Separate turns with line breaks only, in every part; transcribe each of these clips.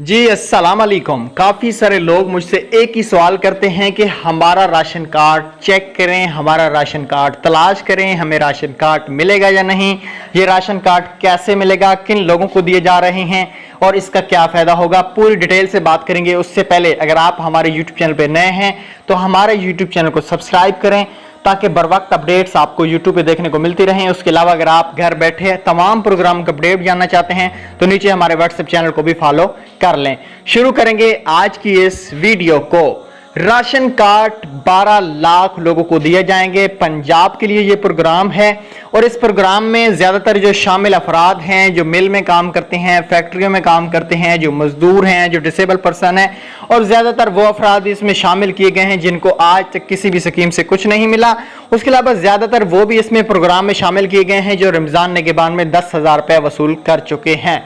जी अस्सलाम वालेकुम। काफ़ी सारे लोग मुझसे एक ही सवाल करते हैं कि हमारा राशन कार्ड चेक करें, हमारा राशन कार्ड तलाश करें, हमें राशन कार्ड मिलेगा या नहीं, ये राशन कार्ड कैसे मिलेगा, किन लोगों को दिए जा रहे हैं और इसका क्या फ़ायदा होगा, पूरी डिटेल से बात करेंगे। उससे पहले अगर आप हमारे यूट्यूब चैनल पर नए हैं तो हमारे यूट्यूब चैनल को सब्सक्राइब करें ताकि बर वक्त अपडेट्स आपको यूट्यूब पे देखने को मिलती रहें। उसके अलावा अगर आप घर बैठे तमाम प्रोग्राम का अपडेट जानना चाहते हैं तो नीचे हमारे व्हाट्सएप चैनल को भी फॉलो कर लें। शुरू करेंगे आज की इस वीडियो को। राशन कार्ड 12 लाख लोगों को दिए जाएंगे। पंजाब के लिए ये प्रोग्राम है और इस प्रोग्राम में ज्यादातर जो शामिल अफराद हैं, जो मिल में काम करते हैं, फैक्ट्रियों में काम करते हैं, जो मजदूर हैं, जो डिसेबल पर्सन है, और ज्यादातर वो अफराद इसमें शामिल किए गए हैं जिनको आज तक किसी भी स्कीम से कुछ नहीं मिला। उसके अलावा ज्यादातर वो भी इसमें प्रोग्राम में शामिल किए गए हैं जो रमजान निगहबान में 10,000 रुपए वसूल कर चुके हैं।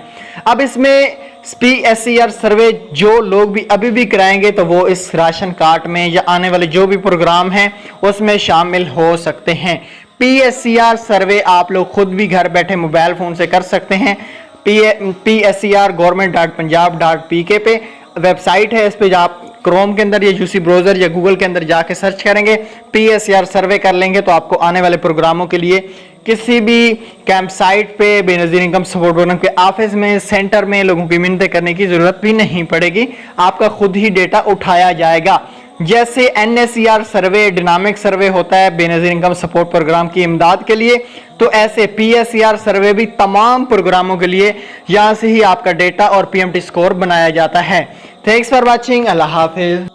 अब इसमें PSER सर्वे जो लोग भी अभी भी कराएंगे तो वो इस राशन कार्ड में या आने वाले जो भी प्रोग्राम हैं उसमें शामिल हो सकते हैं। PSER सर्वे आप लोग खुद भी घर बैठे मोबाइल फोन से कर सकते हैं। PSER government.punjab.pk पे वेबसाइट है, इस पे आप क्रोम के अंदर या यूसी ब्राउजर या गूगल के अंदर जाके सर्च करेंगे, PSER सर्वे कर लेंगे तो आपको आने वाले प्रोग्रामों के लिए किसी भी कैंप साइट पे, बेनजीर इनकम सपोर्ट प्रोग्राम के ऑफिस में, सेंटर में लोगों की मिन्नतें करने की जरूरत भी नहीं पड़ेगी। आपका खुद ही डेटा उठाया जाएगा। जैसे NSER सर्वे डायनामिक सर्वे होता है बेनजीर इनकम सपोर्ट प्रोग्राम की इमदाद के लिए, तो ऐसे PSER सर्वे भी तमाम प्रोग्रामों के लिए यहां से ही आपका डेटा और PMT स्कोर बनाया जाता है। Thanks for watching. Allah Hafiz.